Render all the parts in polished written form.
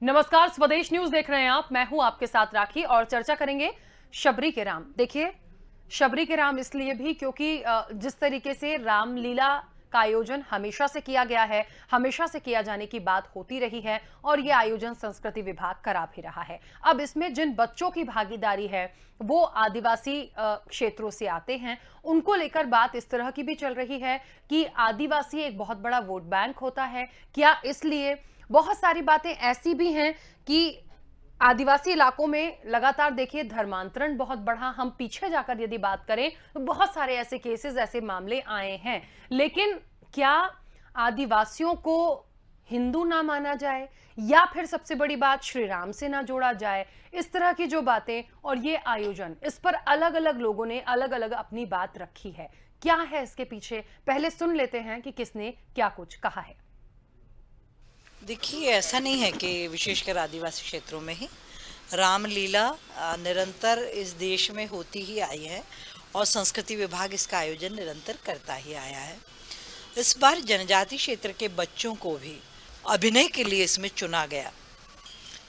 नमस्कार, स्वदेश न्यूज देख रहे हैं आप। मैं हूं आपके साथ राखी और चर्चा करेंगे शबरी के राम। देखिए, शबरी के राम इसलिए भी क्योंकि जिस तरीके से रामलीला का आयोजन हमेशा से किया गया है, हमेशा से किया जाने की बात होती रही है और यह आयोजन संस्कृति विभाग करा भी रहा है। अब इसमें जिन बच्चों की भागीदारी है वो आदिवासी क्षेत्रों से आते हैं, उनको लेकर बात इस तरह की भी चल रही है कि आदिवासी एक बहुत बड़ा वोट बैंक होता है। क्या इसलिए बहुत सारी बातें ऐसी भी हैं कि आदिवासी इलाकों में लगातार देखिए धर्मांतरण बहुत बढ़ा। हम पीछे जाकर यदि बात करें तो बहुत सारे ऐसे केसेस, ऐसे मामले आए हैं। लेकिन क्या आदिवासियों को हिंदू ना माना जाए या फिर सबसे बड़ी बात श्री राम से ना जोड़ा जाए? इस तरह की जो बातें और ये आयोजन, इस पर अलग अलग लोगों ने अलग अलग अपनी बात रखी है। क्या है इसके पीछे, पहले सुन लेते हैं कि किसने क्या कुछ कहा है। देखिए, ऐसा नहीं है कि विशेषकर आदिवासी क्षेत्रों में ही रामलीला निरंतर इस देश में होती ही आई है और संस्कृति विभाग इसका आयोजन निरंतर करता ही आया है। इस बार जनजाति क्षेत्र के बच्चों को भी अभिनय के लिए इसमें चुना गया।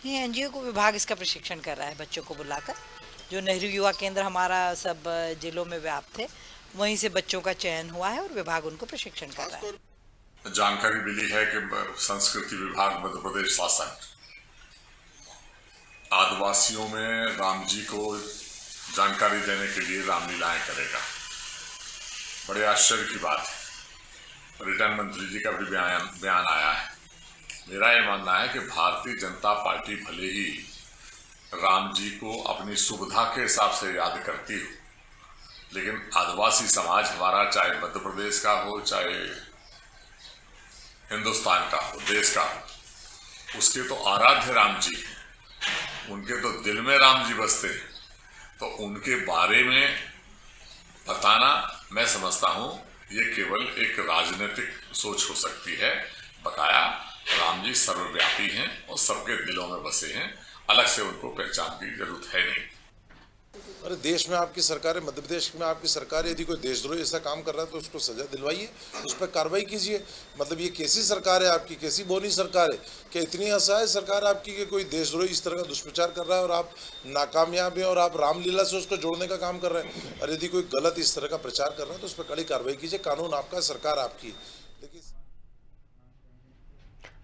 ये एनजीओ को विभाग इसका प्रशिक्षण कर रहा है, बच्चों को बुलाकर। जो नेहरू युवा केंद्र हमारा सब जिलों में व्याप्त है, वहीं से बच्चों का चयन हुआ है और विभाग उनको प्रशिक्षण कर रहा है। जानकारी मिली है कि संस्कृति विभाग मध्य प्रदेश शासन आदिवासियों में राम जी को जानकारी देने के लिए रामलीलाएं करेगा। बड़े आश्चर्य की बात है। पर्यटन मंत्री जी का भी बयान आया है। मेरा ये मानना है कि भारतीय जनता पार्टी भले ही राम जी को अपनी सुविधा के हिसाब से याद करती हो, लेकिन आदिवासी समाज हमारा, चाहे मध्य प्रदेश का हो, चाहे हिंदुस्तान का हो, देश का हो, उसके तो आराध्य राम जी, उनके तो दिल में राम जी बसते हैं। तो उनके बारे में बताना, मैं समझता हूं ये केवल एक राजनीतिक सोच हो सकती है। बकाया राम जी सर्वव्यापी हैं और सबके दिलों में बसे हैं। अलग से उनको पहचान की जरूरत है नहीं। अरे देश में आपकी सरकार है, मध्य प्रदेश में आपकी सरकार है, यदि कोई देशद्रोही ऐसा काम कर रहा है तो उसको सजा दिलवाइए, उस पर कार्रवाई कीजिए। मतलब ये कैसी सरकार है आपकी, कैसी बोनी सरकार है? क्या इतनी असहाय सरकार आपकी कि कोई देशद्रोही इस तरह का दुष्प्रचार कर रहा है और आप नाकामयाब हैं और आप रामलीला से उसको जोड़ने का काम कर रहे हैं? और यदि कोई गलत इस तरह का प्रचार कर रहा है तो उस पर कड़ी कार्रवाई कीजिए। कानून आपका, सरकार आपकी।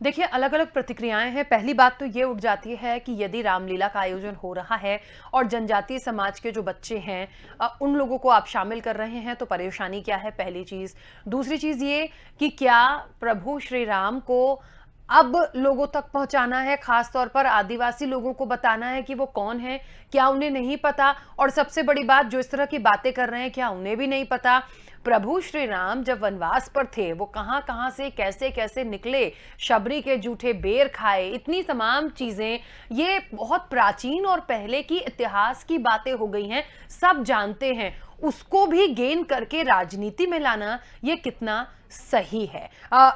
देखिए, अलग अलग प्रतिक्रियाएं हैं। पहली बात तो ये उठ जाती है कि यदि रामलीला का आयोजन हो रहा है और जनजातीय समाज के जो बच्चे हैं उन लोगों को आप शामिल कर रहे हैं तो परेशानी क्या है, पहली चीज। दूसरी चीज ये कि क्या प्रभु श्री राम को अब लोगों तक पहुंचाना है, खासतौर पर आदिवासी लोगों को बताना है कि वो कौन है? क्या उन्हें नहीं पता? और सबसे बड़ी बात, जो इस तरह की बातें कर रहे हैं, क्या उन्हें भी नहीं पता प्रभु श्री राम जब वनवास पर थे वो कहां कहां से कैसे कैसे निकले, शबरी के जूठे बेर खाए, इतनी तमाम चीजें, ये बहुत प्राचीन और पहले की इतिहास की बातें हो गई हैं, सब जानते हैं। उसको भी गेन करके राजनीति में लाना ये कितना सही है?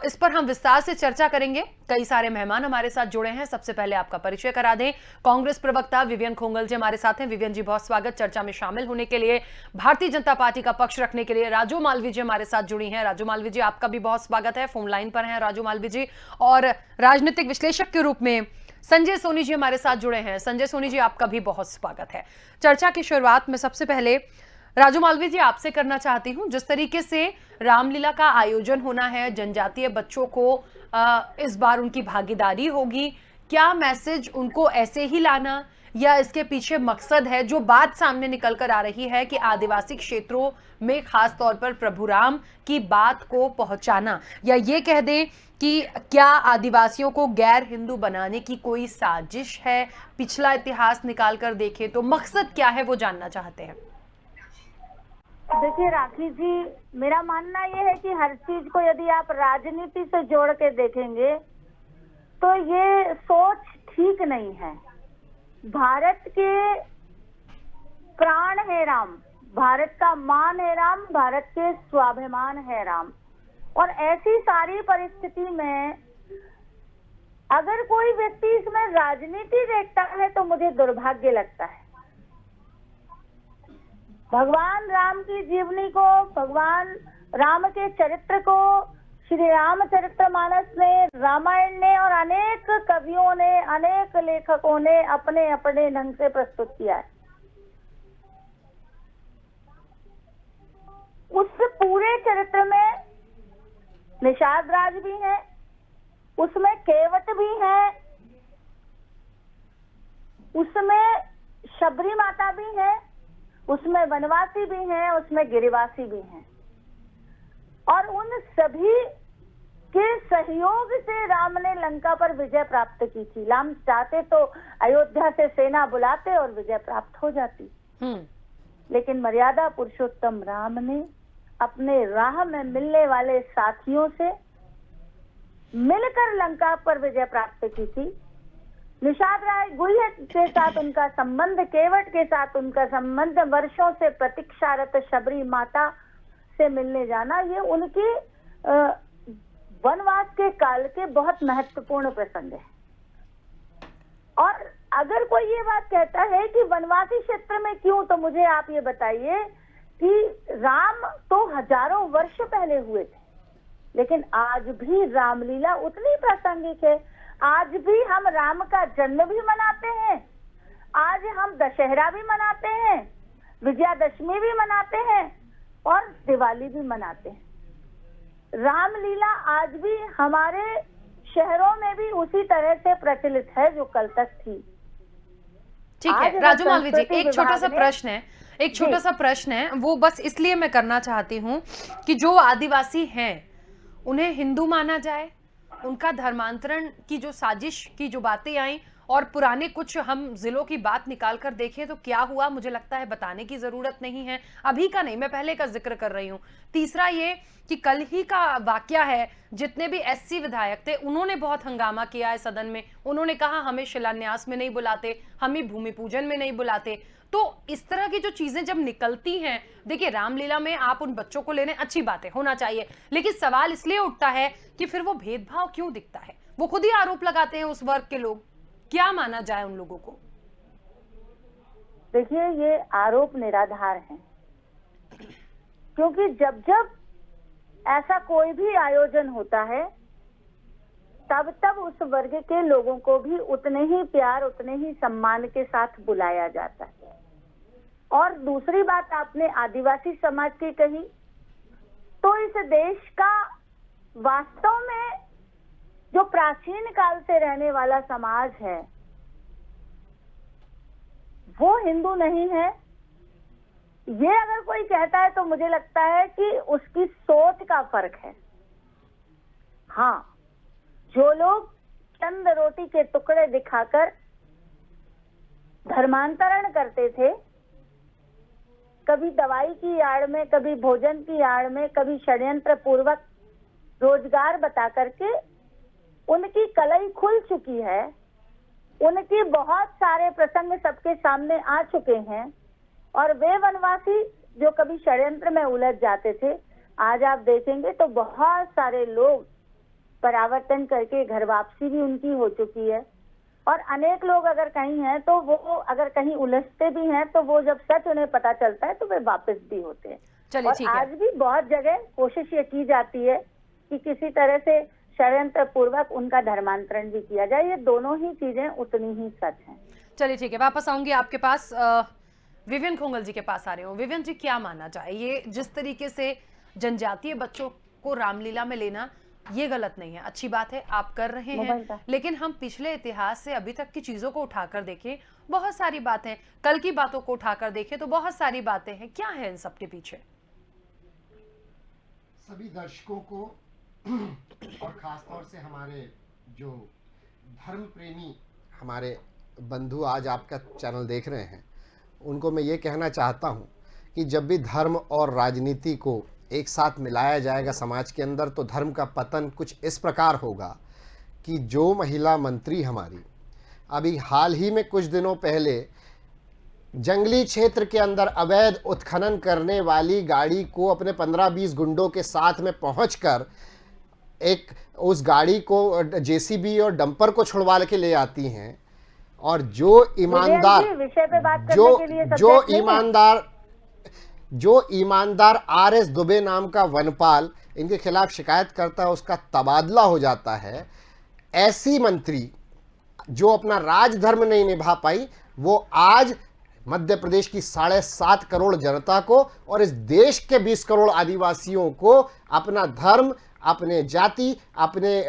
इस पर हम विस्तार से चर्चा करेंगे। कई सारे मेहमान हमारे साथ जुड़े हैं। सबसे पहले आपका परिचय करा दें। कांग्रेस प्रवक्ता विवियन खोंगल जी हमारे साथ हैं। विवियन जी, बहुत स्वागत चर्चा में शामिल होने के लिए। भारतीय जनता पार्टी का पक्ष रखने के लिए राजू मालवी जी हमारे साथ जुड़ी हैं। राजू मालवी जी, आपका भी बहुत स्वागत है। फोन लाइन पर हैं राजू मालवी जी। और राजनीतिक विश्लेषक के रूप में संजय सोनी जी हमारे साथ जुड़े हैं। संजय सोनी जी, आपका भी बहुत स्वागत है। चर्चा की शुरुआत में सबसे पहले राजू मालवी जी आपसे करना चाहती हूं। जिस तरीके से रामलीला का आयोजन होना है, जनजातीय बच्चों को इस बार उनकी भागीदारी होगी, क्या मैसेज उनको ऐसे ही लाना या इसके पीछे मकसद है? जो बात सामने निकल कर आ रही है कि आदिवासी क्षेत्रों में खास तौर पर प्रभु राम की बात को पहुंचाना, या ये कह दें कि क्या आदिवासियों को गैर हिंदू बनाने की कोई साजिश है? पिछला इतिहास निकाल कर देखें तो मकसद क्या है, वो जानना चाहते हैं। देखिए राखी जी, मेरा मानना यह है कि हर चीज को यदि आप राजनीति से जोड़ के देखेंगे तो ये सोच ठीक नहीं है। भारत के प्राण है राम, भारत का मान है राम, भारत के स्वाभिमान है राम। और ऐसी सारी परिस्थिति में अगर कोई व्यक्ति इसमें राजनीति देखता है तो मुझे दुर्भाग्य लगता है। भगवान राम की जीवनी को, भगवान राम के चरित्र को श्री रामचरितमानस ने, रामायण ने और अनेक कवियों ने, अनेक लेखकों ने अपने अपने ढंग से प्रस्तुत किया है। उस पूरे चरित्र में निषाद राज भी है, उसमें केवट भी है, उसमें शबरी माता भी है, उसमें वनवासी भी हैं, उसमें गिरिवासी भी हैं। और उन सभी के सहयोग से राम ने लंका पर विजय प्राप्त की थी। राम चाहते तो अयोध्या से सेना बुलाते और विजय प्राप्त हो जाती, लेकिन मर्यादा पुरुषोत्तम राम ने अपने राह में मिलने वाले साथियों से मिलकर लंका पर विजय प्राप्त की थी। निषाद राय गुह्य के साथ उनका संबंध, केवट के साथ उनका संबंध, वर्षों से प्रतीक्षारत शबरी माता से मिलने जाना, ये उनके वनवास के काल के बहुत महत्वपूर्ण प्रसंग है। और अगर कोई ये बात कहता है कि वनवासी क्षेत्र में क्यों, तो मुझे आप ये बताइए कि राम तो हजारों वर्ष पहले हुए थे, लेकिन आज भी रामलीला उतनी प्रासंगिक है। आज भी हम राम का जन्म भी मनाते हैं, आज हम दशहरा भी मनाते हैं, विजयादशमी भी मनाते हैं और दिवाली भी मनाते हैं। रामलीला आज भी हमारे शहरों में भी उसी तरह से प्रचलित है जो कल तक थी। ठीक है राजू मालवीय जी, एक छोटा सा प्रश्न है, एक छोटा सा प्रश्न है, वो बस इसलिए मैं करना चाहती हूँ कि जो आदिवासी हैं उन्हें हिंदू माना जाए, उनका धर्मांतरण की जो साजिश की जो बातें आई और पुराने कुछ हम जिलों की बात निकाल कर देखें तो क्या हुआ, मुझे लगता है बताने की जरूरत नहीं है, अभी का नहीं, मैं पहले का जिक्र कर रही हूँ। तीसरा ये कि कल ही का वाकया है, जितने भी एससी विधायक थे उन्होंने बहुत हंगामा किया है सदन में, उन्होंने कहा हमें शिलान्यास में नहीं बुलाते, हमें भूमि पूजन में नहीं बुलाते। तो इस तरह की जो चीजें जब निकलती हैं, देखिए रामलीला में आप उन बच्चों को लेने, अच्छी बात है, होना चाहिए, लेकिन सवाल इसलिए उठता है कि फिर वो भेदभाव क्यों दिखता है, वो खुद ही आरोप लगाते हैं उस वर्ग के लोग, क्या माना जाए उन लोगों को? देखिए ये आरोप निराधार हैं, क्योंकि जब जब ऐसा कोई भी आयोजन होता है तब तब उस वर्ग के लोगों को भी उतने ही प्यार, उतने ही सम्मान के साथ बुलाया जाता है। और दूसरी बात आपने आदिवासी समाज की कही, तो इस देश का वास्तव में जो प्राचीन काल से रहने वाला समाज है वो हिंदू नहीं है। ये अगर कोई कहता है तो मुझे लगता है कि उसकी सोच का फर्क है। हाँ, जो लोग चंद रोटी के टुकड़े दिखाकर धर्मांतरण करते थे, कभी दवाई की आड़ में, कभी भोजन की आड़ में, कभी षड्यंत्र पूर्वक रोजगार बता करके उनकी कलई खुल चुकी है, उनकी बहुत सारे प्रसंग सबके सामने आ चुके हैं। और वे वनवासी जो कभी षड्यंत्र में उलझ जाते थे, आज आप देखेंगे तो बहुत सारे लोग परावर्तन करके घर वापसी भी उनकी हो चुकी है। और अनेक लोग अगर कहीं हैं तो वो अगर कहीं उलझते भी हैं तो वो जब सच उन्हें पता चलता है तो वे वापस भी होते हैं। चलिए ठीक है। आज भी बहुत जगह कोशिश ये की जाती है कि किसी तरह से षड्यंत्र पूर्वक उनका धर्मांतरण भी किया जाए। ये दोनों ही चीजें उतनी ही सच हैं। चलिए ठीक है, वापस आऊंगी आपके पास, विवियन खोंगल जी के पास आ रही हूँ। विवियन जी, क्या मानना चाहिए, जिस तरीके से जनजातीय बच्चों को रामलीला में लेना ये गलत नहीं है, अच्छी बात है, आप कर रहे हैं, लेकिन हम पिछले इतिहास से अभी तक की चीजों को उठाकर देखें, बहुत सारी बातें, कल की बातों को उठाकर देखें तो बहुत सारी बातें हैं, क्या है इन सब के पीछे? सभी दर्शकों को और खासतौर से हमारे जो धर्म प्रेमी हमारे बंधु आज आपका चैनल देख रहे हैं, उनको मैं ये कहना चाहता हूँ कि जब भी धर्म और राजनीति को एक साथ मिलाया जाएगा समाज के अंदर, तो धर्म का पतन कुछ इस प्रकार होगा कि जो महिला मंत्री हमारी अभी हाल ही में कुछ दिनों पहले जंगली क्षेत्र के अंदर अवैध उत्खनन करने वाली गाड़ी को अपने 15-20 गुंडों के साथ में पहुंचकर एक उस गाड़ी को जेसीबी और डंपर को छुड़वा के ले आती हैं, और जो ईमानदार RS दुबे नाम का वनपाल इनके खिलाफ शिकायत करता है उसका तबादला हो जाता है, ऐसी मंत्री जो अपना राजधर्म नहीं निभा पाई, वो आज मध्य प्रदेश की 7.5 करोड़ जनता को और इस देश के 20 करोड़ आदिवासियों को अपना धर्म, अपने जाति, अपने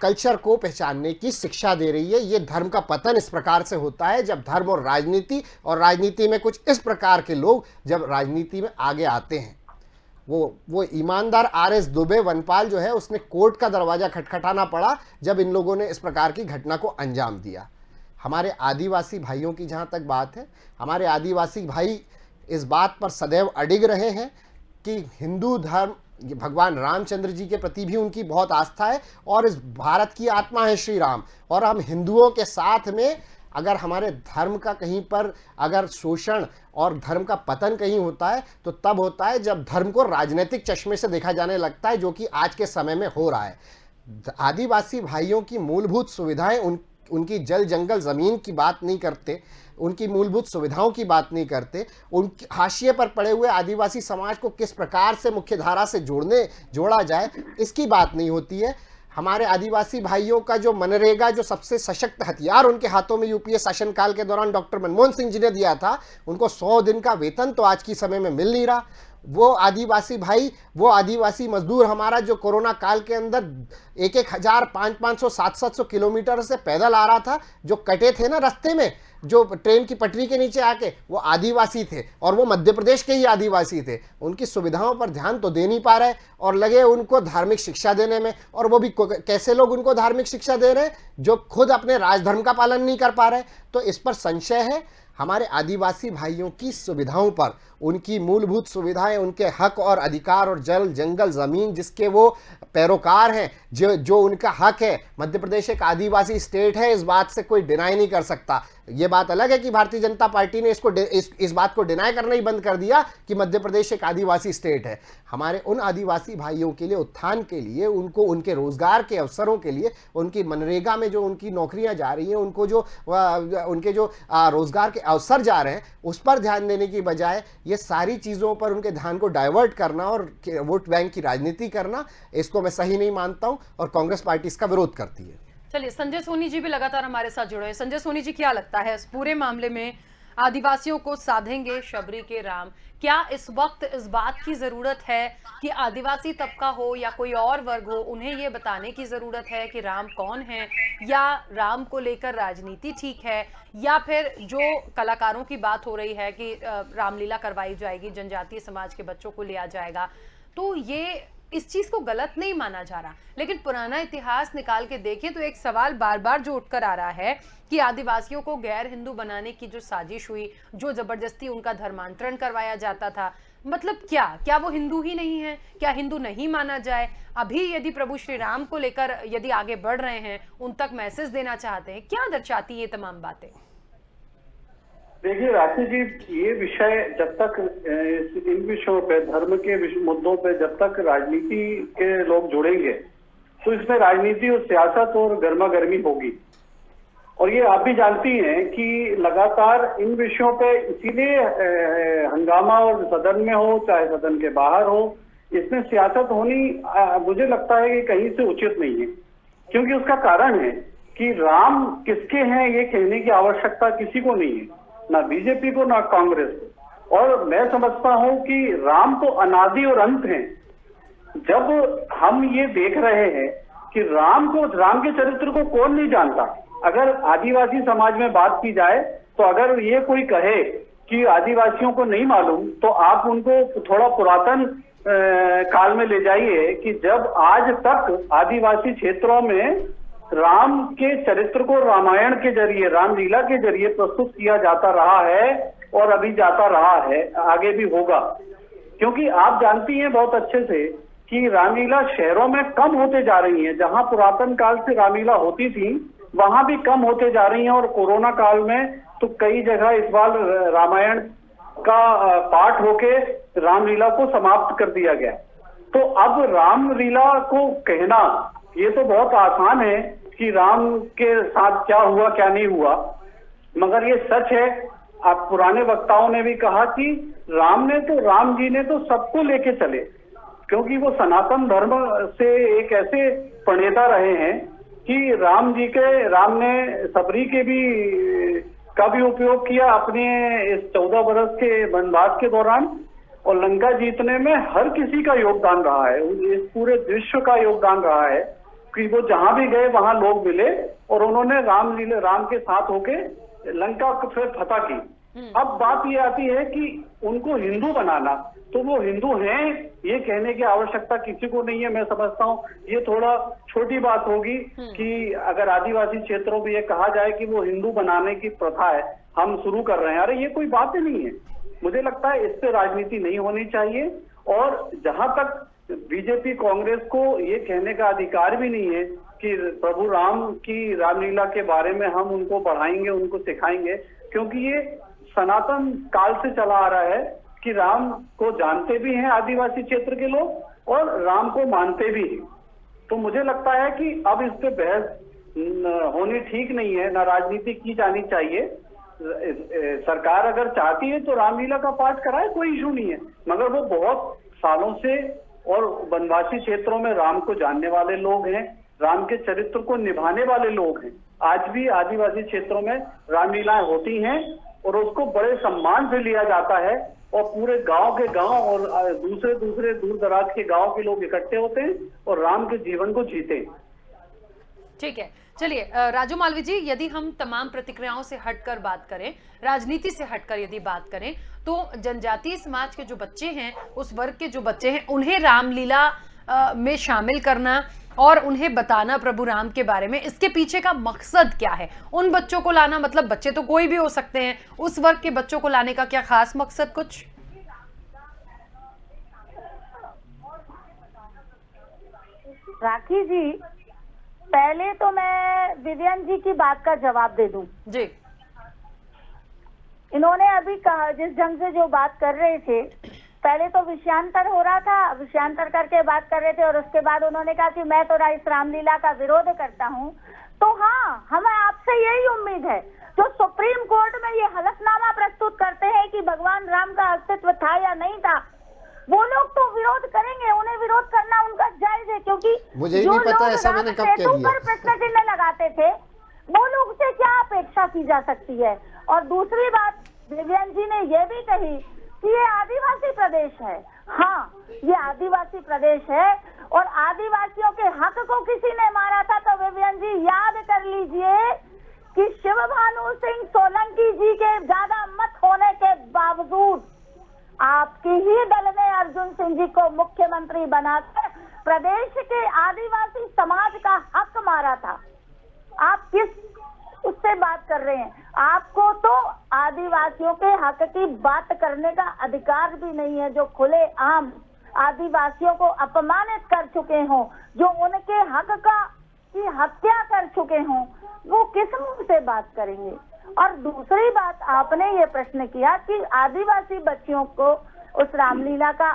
कल्चर को पहचानने की शिक्षा दे रही है। ये धर्म का पतन इस प्रकार से होता है जब धर्म और राजनीति में कुछ इस प्रकार के लोग जब राजनीति में आगे आते हैं। वो ईमानदार आरएस दुबे वनपाल जो है, उसने कोर्ट का दरवाजा खटखटाना पड़ा जब इन लोगों ने इस प्रकार की घटना को अंजाम दिया। हमारे आदिवासी भाइयों की जहाँ तक बात है, हमारे आदिवासी भाई इस बात पर सदैव अडिग रहे हैं कि हिंदू धर्म, भगवान रामचंद्र जी के प्रति भी उनकी बहुत आस्था है और इस भारत की आत्मा है श्री राम, और हम हिंदुओं के साथ में अगर हमारे धर्म का कहीं पर अगर शोषण और धर्म का पतन कहीं होता है तो तब होता है जब धर्म को राजनीतिक चश्मे से देखा जाने लगता है, जो कि आज के समय में हो रहा है। आदिवासी भाइयों की मूलभूत सुविधाएं, उनकी जल जंगल ज़मीन की बात नहीं करते, उनकी मूलभूत सुविधाओं की बात नहीं करते, उनके हाशिए पर पड़े हुए आदिवासी समाज को किस प्रकार से मुख्य धारा से जोड़ा जाए, इसकी बात नहीं होती है। हमारे आदिवासी भाइयों का जो मनरेगा, जो सबसे सशक्त हथियार उनके हाथों में यूपीए शासनकाल के दौरान डॉक्टर मनमोहन सिंह जी ने दिया था, उनको 100 दिन का वेतन तो आज की समय में मिल नहीं रहा। वो आदिवासी भाई, वो आदिवासी मजदूर हमारा जो कोरोना काल के अंदर 1,000, 500, 700 किलोमीटर से पैदल आ रहा था, जो कटे थे ना रास्ते में, जो ट्रेन की पटरी के नीचे आके, वो आदिवासी थे और वो मध्य प्रदेश के ही आदिवासी थे। उनकी सुविधाओं पर ध्यान तो दे नहीं पा रहे और लगे उनको धार्मिक शिक्षा देने में, और वो भी कैसे लोग उनको धार्मिक शिक्षा दे रहे हैं जो खुद अपने राजधर्म का पालन नहीं कर पा रहे। तो इस पर संशय है। हमारे आदिवासी भाइयों की सुविधाओं पर, उनकी मूलभूत सुविधाएं, उनके हक और अधिकार और जल जंगल ज़मीन जिसके वो पैरोकार हैं, जो उनका हक है। मध्य प्रदेश एक आदिवासी स्टेट है, इस बात से कोई डिनाई नहीं कर सकता। ये बात अलग है कि भारतीय जनता पार्टी ने इस बात को डिनाई करना ही बंद कर दिया कि मध्य प्रदेश एक आदिवासी स्टेट है। हमारे उन आदिवासी भाइयों के लिए, उत्थान के लिए, उनको उनके रोजगार के अवसरों के लिए, उनकी मनरेगा में जो उनकी नौकरियां जा रही हैं, उनको जो उनके जो रोजगार के अवसर जा रहे हैं, उस पर ध्यान देने की बजाय ये सारी चीज़ों पर उनके ध्यान को डाइवर्ट करना और वोट बैंक की राजनीति करना, इसको मैं सही नहीं मानता हूं और कांग्रेस पार्टी इसका विरोध करती है। चलिए, संजय सोनी जी भी लगातार हमारे साथ जुड़े हैं। संजय सोनी जी, क्या लगता है इस पूरे मामले में आदिवासियों को साधेंगे शबरी के राम? क्या इस वक्त इस बात की जरूरत है कि आदिवासी तबका हो या कोई और वर्ग हो, उन्हें ये बताने की जरूरत है कि राम कौन है, या राम को लेकर राजनीति ठीक है, या फिर जो कलाकारों की बात हो रही है कि रामलीला करवाई जाएगी, जनजातीय समाज के बच्चों को लिया जाएगा, तो ये इस चीज को गलत नहीं माना जा रहा। लेकिन पुराना इतिहास निकाल के देखें तो एक सवाल बार बार जो उठकर आ रहा है कि आदिवासियों को गैर हिंदू बनाने की जो साजिश हुई, जो जबरदस्ती उनका धर्मांतरण करवाया जाता था, मतलब क्या वो हिंदू ही नहीं है? क्या हिंदू नहीं माना जाए? अभी यदि प्रभु श्री राम को लेकर यदि आगे बढ़ रहे हैं, उन तक मैसेज देना चाहते हैं, क्या दर्शाती ये तमाम बातें? देखिए राशि जी, ये विषय जब तक इन विषयों पे, धर्म के मुद्दों पे जब तक राजनीति के लोग जुड़ेंगे तो इसमें राजनीति और सियासत और गर्मा गर्मी होगी। और ये आप भी जानती हैं कि लगातार इन विषयों पे इसीलिए हंगामा, और सदन में हो चाहे सदन के बाहर हो, इसमें सियासत होनी मुझे लगता है कि कहीं से उचित नहीं है। क्योंकि उसका कारण है कि राम किसके हैं ये कहने की आवश्यकता किसी को नहीं है, ना बीजेपी को ना कांग्रेस को। और मैं समझता हूं कि राम तो अनादि और अंत हैं। जब हम ये देख रहे हैं कि राम के चरित्र को कौन नहीं जानता। अगर आदिवासी समाज में बात की जाए तो अगर ये कोई कहे कि आदिवासियों को नहीं मालूम, तो आप उनको थोड़ा पुरातन काल में ले जाइए कि जब आज तक आदिवासी क्षेत्रों में राम के चरित्र को रामायण के जरिए, रामलीला के जरिए प्रस्तुत किया जाता रहा है और अभी जाता रहा है, आगे भी होगा। क्योंकि आप जानती हैं बहुत अच्छे से कि रामलीला शहरों में कम होते जा रही है। जहां पुरातन काल से रामलीला होती थी वहां भी कम होते जा रही हैं, और कोरोना काल में तो कई जगह इस बार रामायण का पाठ होके रामलीला को समाप्त कर दिया गया। तो अब रामलीला को कहना ये तो बहुत आसान है कि राम के साथ क्या हुआ क्या नहीं हुआ, मगर ये सच है। आप पुराने वक्ताओं ने भी कहा कि राम जी ने तो सबको लेके चले। क्योंकि वो सनातन धर्म से एक ऐसे प्रणेता रहे हैं कि राम ने सबरी के भी का भी उपयोग किया अपने इस 14 बरस के वनवास के दौरान, और लंका जीतने में हर किसी का योगदान रहा है, इस पूरे विश्व का योगदान रहा है कि वो जहां भी गए वहां लोग मिले और उन्होंने राम के साथ होके लंका को फिर फतह की। अब बात ये आती है कि उनको हिंदू बनाना, तो वो हिंदू हैं ये कहने की आवश्यकता किसी को नहीं है। मैं समझता हूँ ये थोड़ा छोटी बात होगी कि अगर आदिवासी क्षेत्रों में ये कहा जाए कि वो हिंदू बनाने की प्रथा है हम शुरू कर रहे हैं, अरे ये कोई बात ही नहीं है। मुझे लगता है इस पे राजनीति नहीं होनी चाहिए, और जहां तक बीजेपी कांग्रेस को ये कहने का अधिकार भी नहीं है कि प्रभु राम की रामलीला के बारे में हम उनको पढ़ाएंगे, उनको सिखाएंगे, क्योंकि ये सनातन काल से चला आ रहा है कि राम को जानते भी हैं आदिवासी क्षेत्र के लोग और राम को मानते भी हैं। तो मुझे लगता है कि अब इस पे बहस होनी ठीक नहीं है, ना राजनीति की जानी चाहिए। सरकार अगर चाहती है तो रामलीला का पाठ कराए, कोई इशू नहीं है, मगर वो बहुत सालों से और वनवासी क्षेत्रों में राम को जानने वाले लोग हैं, राम के चरित्र को निभाने वाले लोग हैं। आज भी आदिवासी क्षेत्रों में रामलीलाएं होती हैं और उसको बड़े सम्मान से लिया जाता है, और पूरे गांव के गांव और दूसरे दूर दराज के गांव के लोग इकट्ठे होते हैं और राम के जीवन को जीते हैं। ठीक है, चलिए राजू मालवीय जी, यदि हम तमाम प्रतिक्रियाओं से हटकर बात करें, राजनीति से हटकर यदि बात करें, तो जनजातीय समाज के जो बच्चे हैं, उस वर्ग के जो बच्चे हैं, उन्हें रामलीला में शामिल करना और उन्हें बताना प्रभु राम के बारे में, इसके पीछे का मकसद क्या है? उन बच्चों को लाना, मतलब बच्चे तो कोई भी हो सकते हैं, उस वर्ग के बच्चों को लाने का क्या खास मकसद कुछ? राखी जी, पहले तो मैं विवियन जी की बात का जवाब दे दूं। जी, इन्होंने अभी कहा, जिस ढंग से जो बात कर रहे थे, पहले तो विषयांतर हो रहा था, विषयांतर करके बात कर रहे थे, और उसके बाद उन्होंने कहा कि मैं तो इस रामलीला का विरोध करता हूं। तो हाँ, हमें आपसे यही उम्मीद है, जो सुप्रीम कोर्ट में ये हलफनामा प्रस्तुत करते हैं कि भगवान राम का अस्तित्व था या नहीं था, वो लोग तो विरोध करेंगे, उन्हें विरोध करना उनका जायज है, क्योंकि मुझे ही नहीं पता ऐसा मैंने कब कह दिया। पर प्रश्न चिन्ह लगाते थे, वो लोग से क्या अपेक्षा की जा सकती है? और दूसरी बात, विवियन जी ने ये भी कही कि ये आदिवासी प्रदेश है। हाँ, ये आदिवासी प्रदेश है, और आदिवासियों के हक को किसी ने मारा था तो विवियन जी याद कर लीजिए कि शिव भानु सिंह सोलंकी जी के ज्यादा मत होने के बावजूद आपके ही दल ने अर्जुन सिंह जी को मुख्यमंत्री बनाकर प्रदेश के आदिवासी समाज का हक मारा था। आप किस उससे बात कर रहे हैं? आपको तो आदिवासियों के हक की बात करने का अधिकार भी नहीं है। जो खुले आम आदिवासियों को अपमानित कर चुके हों, जो उनके हक की हत्या कर चुके हों, वो किस मुंह से बात करेंगे? और दूसरी बात, आपने ये प्रश्न किया कि आदिवासी बच्चियों को उस रामलीला का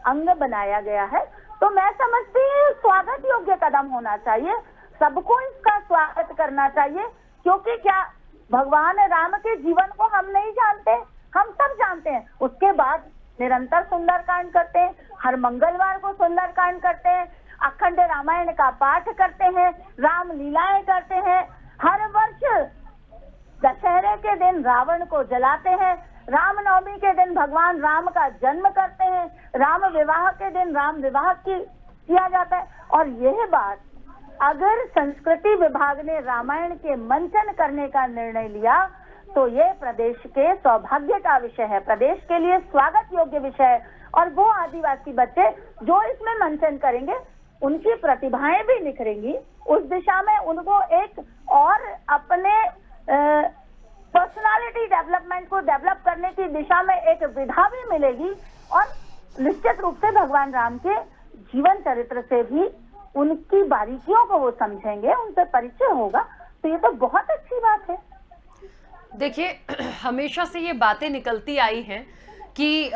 अंग बनाया गया है, तो मैं समझती हूँ स्वागत योग्य कदम होना चाहिए, सबको इसका स्वागत करना चाहिए, क्योंकि क्या भगवान राम के जीवन को हम नहीं जानते? हम सब जानते हैं। उसके बाद निरंतर सुंदरकांड करते हैं, हर मंगलवार को सुंदरकांड करते हैं, अखंड रामायण का पाठ करते हैं, रामलीलाएं करते हैं, हर वर्ष दशहरे के दिन रावण को जलाते हैं, रामनवमी के दिन भगवान राम का जन्म करते हैं, राम विवाह के दिन राम विवाह किया जाता है। और यह बात अगर संस्कृति विभाग ने रामायण के मंचन करने का निर्णय लिया तो ये प्रदेश के सौभाग्य का विषय है, प्रदेश के लिए स्वागत योग्य विषय है। और वो आदिवासी बच्चे जो इसमें मंचन करेंगे, उनकी प्रतिभाएं भी निखरेंगी, उस दिशा में उनको एक और अपने पर्सनालिटी डेवलपमेंट को डेवलप करने की दिशा में एक विधा भी मिलेगी, और निश्चित रूप से भगवान राम के जीवन चरित्र से भी उनकी बारीकियों को वो समझेंगे, उनसे परिचय होगा, तो ये तो बहुत अच्छी बात है। देखिए, हमेशा से ये बातें निकलती आई हैं कि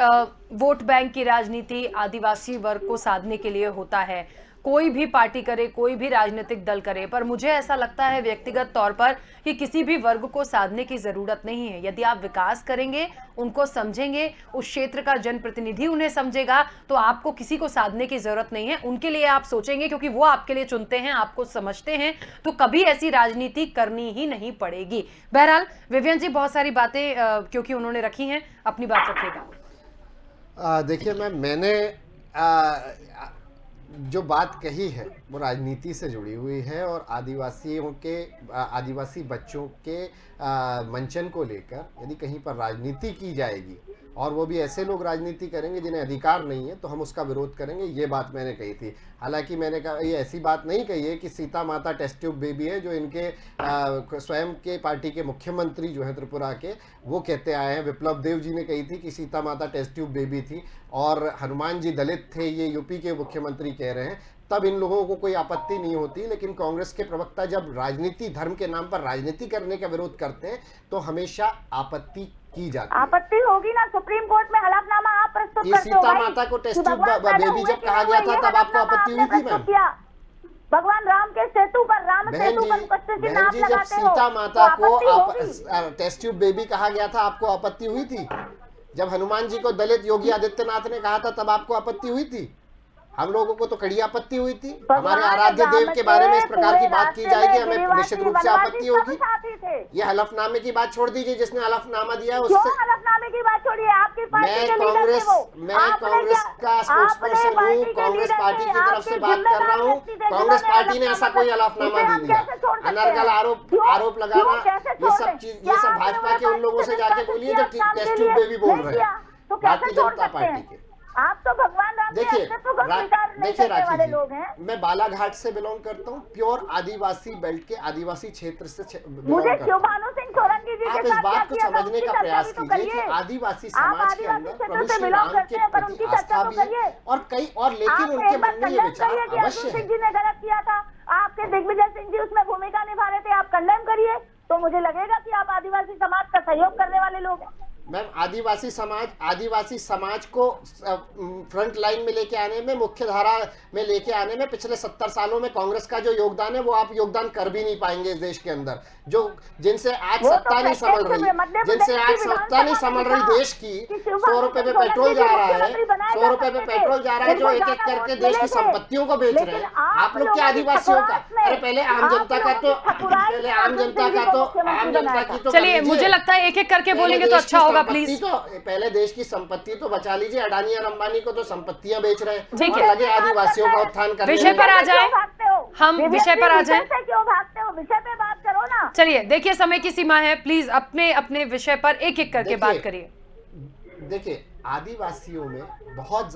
वोट बैंक की राजनीति आदिवासी वर्ग को साधने के लिए होता है, कोई भी पार्टी करे, कोई भी राजनीतिक दल करे, पर मुझे ऐसा लगता है व्यक्तिगत तौर पर कि किसी भी वर्ग को साधने की जरूरत नहीं है। यदि आप विकास करेंगे, उनको समझेंगे, उस क्षेत्र का जनप्रतिनिधि उन्हें समझेगा, तो आपको किसी को साधने की जरूरत नहीं है। उनके लिए आप सोचेंगे क्योंकि वो आपके लिए चुनते हैं, आपको समझते हैं, तो कभी ऐसी राजनीति करनी ही नहीं पड़ेगी। बहरहाल विवियन जी, बहुत सारी बातें क्योंकि उन्होंने रखी हैं, अपनी बात रखिएगा। देखिए मैंने जो बात कही है वो राजनीति से जुड़ी हुई है और आदिवासी बच्चों के मंचन को लेकर यदि कहीं पर राजनीति की जाएगी और वो भी ऐसे लोग राजनीति करेंगे जिन्हें अधिकार नहीं है, तो हम उसका विरोध करेंगे। ये बात मैंने कही थी। हालांकि मैंने कहा ये ऐसी बात नहीं कही है कि सीता माता टेस्ट ट्यूब बेबी है, जो इनके स्वयं के पार्टी के मुख्यमंत्री जो है त्रिपुरा के, वो कहते आए हैं। विप्लव देव जी ने कही थी कि सीता माता टेस्ट ट्यूब बेबी थी, और हनुमान जी दलित थे, ये यूपी के मुख्यमंत्री कह रहे हैं। तब इन लोगों को कोई आपत्ति नहीं होती, लेकिन कांग्रेस के प्रवक्ता जब राजनीति, धर्म के नाम पर राजनीति करने का विरोध करते हैं तो हमेशा आपत्ति की जाती है। आपत्ति होगी ना, सुप्रीम कोर्ट में हलफनामा आप प्रस्तुत करते हो। सीता माता को टेस्ट ट्यूब बेबी जब कहा गया था तब आपको आपत्ति हुई थी मैम? भगवान राम के सेतु पर, राम सेतु पर उपस्थिति नाम बहन जी, जब लगाते हो, सीता माता तो को आपत्ति होगी। टेस्ट ट्यूब बेबी कहा गया था, आपको आपत्ति हुई थी? जब हनुमान जी को दलित योगी आदित्यनाथ ने कहा था तब आपको आपत्ति हुई थी? हम लोगों को तो कड़ी आपत्ति हुई थी। हमारे आराध्य देव के बारे में इस प्रकार की बात की जाएगी, हमें निश्चित रूप से आपत्ति होगी। ये हलफनामे की बात छोड़ दीजिए, जिसने हलफनामा दिया उससे। हलफनामे की बात छोड़िए, आपकी पार्टी के लीडर थे वो। मैं कांग्रेस का स्पोक्सपर्सन हूँ, कांग्रेस पार्टी की तरफ से बात कर रहा हूँ। कांग्रेस पार्टी ने ऐसा कोई हलफनामा नहीं दिया। अनर्गल आरोप लगाना, ये सब भाजपा के उन लोगों से जाके बोलिए जो टेस्ट ट्यूब बेबी बोल रहे हैं, भारतीय जनता पार्टी के। आप तो भगवान राम के अस्तित्व को स्वीकार नहीं करने वाले लोग हैं। मैं बालाघाट से बिलोंग करता हूँ, प्योर आदिवासी बेल्ट के आदिवासी क्षेत्र से मुझे शिवभानु सिंह सोलंकी जी आप के इस साथ बात को क्या किया समझने का प्रयास कीजिए कि आदिवासी समाज के अंदर प्रभु श्री राम के प्रति आस्था भी है और कई और, लेकिन उनके मन में ये विचार अवश्य है। जी ने गलत किया था, आपके दिग्विजय सिंह जी उसमें भूमिका निभा रहे थे, आप कंडेम करिए, तो मुझे लगेगा कि आप आदिवासी समाज का सहयोग करने वाले लोग हैं। मैम, आदिवासी समाज को फ्रंट लाइन में लेके आने में, मुख्य धारा में लेके आने में पिछले 70 सालों में कांग्रेस का जो योगदान है वो आप योगदान कर भी नहीं पाएंगे इस देश के अंदर। जो जिनसे आज सत्ता नहीं संभल रही, देश की, 100 रुपए पे पेट्रोल जा रहा है, 100 रुपए पे पेट्रोल जा रहा है, जो एक एक करके देश की संपत्तियों को बेच रहे हैं। आप लोग के आदिवासियों का, अरे पहले आम जनता की तो चलिए, मुझे लगता है एक एक करके बोलेंगे तो अच्छा होगा, प्लीज। तो पहले देश की संपत्ति तो बचा लीजिए। अडानी और अंबानी को तो संपत्तियां बेच रहे हैं, ठीक है। लगे आदिवासियों का उत्थान करने। विषय पर आ जाए, हम विषय पर आ जाए। क्यों भागते हो? विषय पे बात करो ना। चलिए, देखिए समय की सीमा है, प्लीज अपने अपने विषय पर एक एक करके बात करिए। देखिए, आदिवासियों में बहुत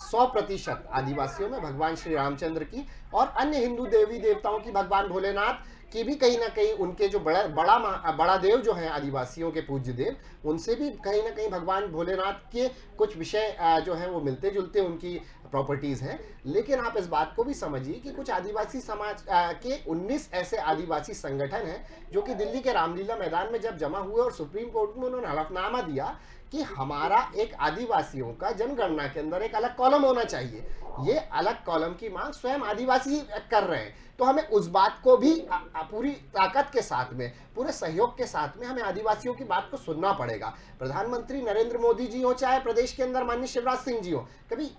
100% आदिवासियों में भगवान श्री रामचंद्र की और अन्य हिंदू देवी देवताओं की, भगवान भोलेनाथ की भी कहीं ना कहीं, उनके जो बड़ा देव जो हैं आदिवासियों के पूज्य देव, उनसे भी कहीं ना कहीं भगवान भोलेनाथ के कुछ विषय जो हैं वो मिलते जुलते उनकी प्रॉपर्टीज हैं। लेकिन आप इस बात को भी समझिए कि कुछ आदिवासी समाज के 19 ऐसे आदिवासी संगठन हैं जो कि दिल्ली के रामलीला मैदान में जब जमा हुए और सुप्रीम कोर्ट में उन्होंने हलफनामा दिया कि हमारा एक आदिवासियों का जनगणना के अंदर एक अलग कॉलम होना चाहिए। ये अलग कॉलम की मांग स्वयं आदिवासी कर रहे हैं, तो हमें उस बात को भी पूरी ताकत के साथ में, पूरे सहयोग के साथ में हमें आदिवासियों की बात को सुनना पड़ेगा। प्रधानमंत्री नरेंद्र मोदी जी हो, चाहे प्रदेश के अंदर माननीय शिवराज सिंह जी हो, कभी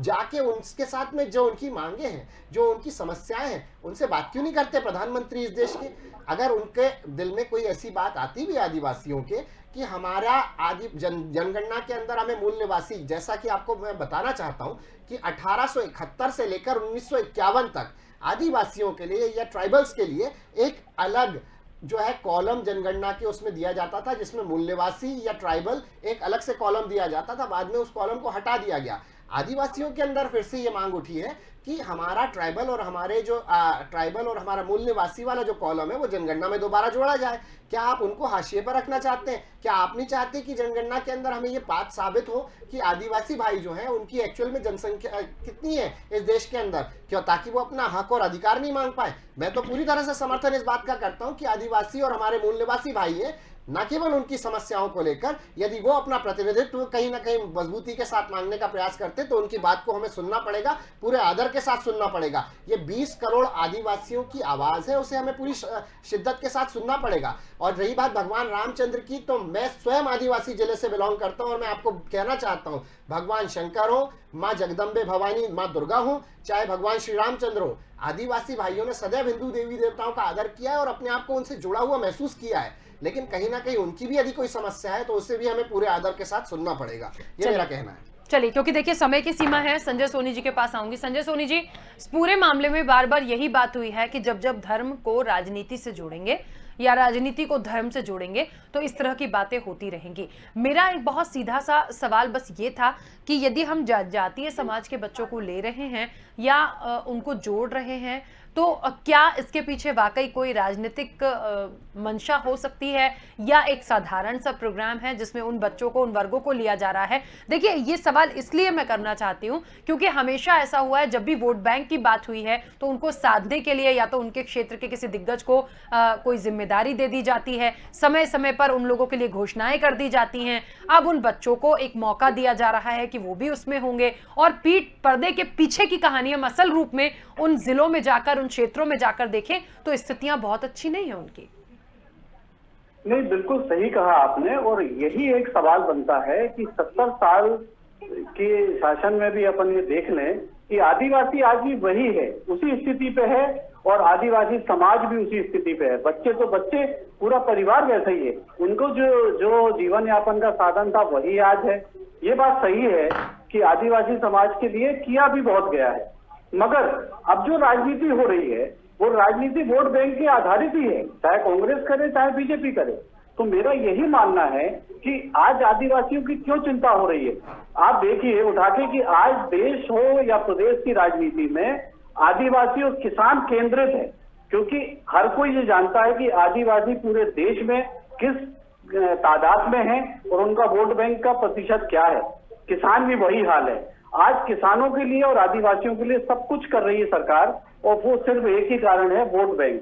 जाके उनके साथ में जो उनकी मांगे हैं, जो उनकी समस्याएं हैं, उनसे बात क्यों नहीं करते प्रधानमंत्री इस देश के? अगर उनके दिल में कोई ऐसी बात आती भी आदिवासियों के कि हमारा जनगणना के अंदर हमें मूल निवासी, जैसा कि आपको मैं बताना चाहता हूं कि 1871 से लेकर 1951 तक आदिवासियों के लिए या ट्राइबल्स के लिए एक अलग जो है कॉलम जनगणना के उसमें दिया जाता था, जिसमें मूल निवासी या ट्राइबल एक अलग से कॉलम दिया जाता था। बाद में उस कॉलम को हटा दिया गया। आदिवासियों के अंदर फिर से ये मांग उठी है कि हमारा ट्राइबल और हमारा मूल निवासी वाला जो कॉलम है वो जनगणना में दोबारा जोड़ा जाए। क्या आप उनको हाशिए पर रखना चाहते हैं? क्या आप नहीं चाहते कि जनगणना के अंदर हमें ये बात साबित हो कि आदिवासी भाई जो हैं उनकी एक्चुअल में जनसंख्या कितनी है इस देश के अंदर, क्यों? ताकि वो अपना हक और अधिकार नहीं मांग पाए। मैं तो पूरी तरह से समर्थन इस बात का करता हूँ कि आदिवासी और हमारे मूल निवासी भाई है, न केवल उनकी समस्याओं को लेकर, यदि वो अपना प्रतिनिधित्व कहीं ना कहीं मजबूती के साथ मांगने का प्रयास करते तो उनकी बात को हमें सुनना पड़ेगा, पूरे आदर के साथ सुनना पड़ेगा। ये 20 करोड़ आदिवासियों की आवाज है, उसे हमें पूरी शिद्दत के साथ सुनना पड़ेगा। और रही बात भगवान रामचंद्र की, तो मैं स्वयं आदिवासी जिले से बिलोंग करता हूं और मैं आपको कहना चाहता हूं, भगवान शंकर हो, माँ जगदम्बे भवानी माँ दुर्गा हो, चाहे भगवान श्री रामचंद्र हो, आदिवासी भाइयों ने सदैव हिंदू देवी देवताओं का आदर किया है और अपने आप को उनसे जुड़ा हुआ महसूस किया है। लेकिन कहीं ना कहीं उनकी भी यदि कोई समस्या है तो उसे भी हमें पूरे आदर के साथ सुनना पड़ेगा, ये मेरा कहना है। चलिए, क्योंकि देखिए समय की सीमा है, संजय सोनी जी के पास आऊंगी। संजय सोनी जी, इस पूरे मामले में बार बार यही बात हुई है कि जब जब धर्म को राजनीति से जोड़ेंगे या राजनीति को धर्म से जोड़ेंगे तो इस तरह की बातें होती रहेंगी। मेरा एक बहुत सीधा सा सवाल बस ये था कि यदि हम जातीय समाज के बच्चों को ले रहे हैं या उनको जोड़ रहे हैं तो क्या इसके पीछे वाकई कोई राजनीतिक मंशा हो सकती है या एक साधारण सा प्रोग्राम है जिसमें उन बच्चों को, उन वर्गों को लिया जा रहा है? देखिए, ये सवाल इसलिए मैं करना चाहती हूं क्योंकि हमेशा ऐसा हुआ है, जब भी वोट बैंक की बात हुई है तो उनको साधने के लिए या तो उनके क्षेत्र के किसी दिग्गज को कोई जिम्मेदारी दे दी जाती है, समय समय पर उन लोगों के लिए घोषणाएं कर दी जाती हैं। अब उन बच्चों को एक मौका दिया जा रहा है कि वो भी उसमें होंगे और पीठ पर्दे के पीछे की कहानी हम असल रूप में उन जिलों में जाकर, उन क्षेत्रों में जाकर देखें तो स्थितियां बहुत अच्छी नहीं है उनकी। नहीं, बिल्कुल सही कहा आपने। और यही एक सवाल बनता है कि 70 साल के शासन में भी अपन ये देख लें कि आदिवासी आज भी वही है, उसी स्थिति पे है और आदिवासी समाज भी उसी स्थिति पे है। बच्चे तो बच्चे, पूरा परिवार वैसा ही है, उनको जो जीवन यापन का साधन था वही आज है। ये बात सही है कि आदिवासी समाज के लिए किया भी बहुत गया है, मगर अब जो राजनीति हो रही है वो राजनीति वोट बैंक के आधारित ही है, चाहे कांग्रेस करे चाहे बीजेपी करे। तो मेरा यही मानना है कि आज आदिवासियों की क्यों चिंता हो रही है। आप देखिए उठा के कि आज देश हो या प्रदेश की राजनीति में आदिवासी और किसान केंद्रित है, क्योंकि हर कोई ये जानता है कि आदिवासी पूरे देश में किस तादाद में है और उनका वोट बैंक का प्रतिशत क्या है। किसान भी वही हाल है। आज किसानों के लिए और आदिवासियों के लिए सब कुछ कर रही है सरकार, और वो सिर्फ एक ही कारण है, वोट बैंक।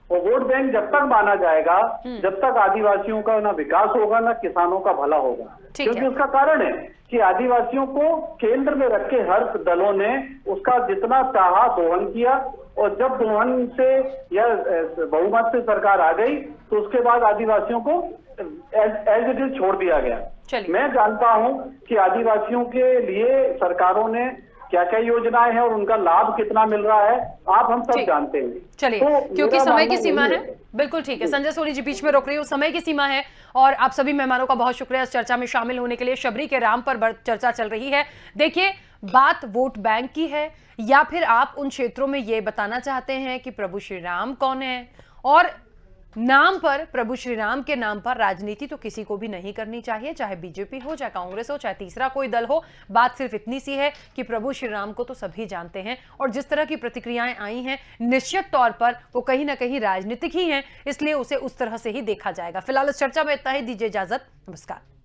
और वोट बैंक जब तक माना जाएगा, जब तक आदिवासियों का ना विकास होगा ना किसानों का भला होगा। क्योंकि उसका कारण है कि आदिवासियों को केंद्र में रख के हर दलों ने उसका जितना चाहा दोहन किया, और जब दोहन से या बहुमत से सरकार आ गई तो उसके बाद आदिवासियों को एज इट इज छोड़ दिया गया। मैं जानता हूं कि आदिवासियों के लिए सरकारों ने क्या क्या योजनाएं हैं और उनका लाभ कितना मिल रहा है, आप हम सब जानते हैं। चलिए, तो क्योंकि समय की सीमा है, बिल्कुल ठीक है। संजय सोनी जी, बीच में रोक रही हूँ, समय की सीमा है। और आप सभी मेहमानों का बहुत शुक्रिया इस चर्चा में शामिल होने के लिए। शबरी के राम पर चर्चा चल रही है। देखिए, बात वोट बैंक की है या फिर आप उन क्षेत्रों में ये बताना चाहते हैं कि प्रभु श्री राम कौन है, और नाम पर, प्रभु श्री राम के नाम पर राजनीति तो किसी को भी नहीं करनी चाहिए, चाहे बीजेपी हो, चाहे कांग्रेस हो, चाहे तीसरा कोई दल हो। बात सिर्फ इतनी सी है कि प्रभु श्री राम को तो सभी जानते हैं, और जिस तरह की प्रतिक्रियाएं आई हैं निश्चित तौर पर वो कहीं ना कहीं राजनीतिक ही हैं, इसलिए उसे उस तरह से ही देखा जाएगा। फिलहाल इस चर्चा में इतना ही, दीजिए इजाजत, नमस्कार।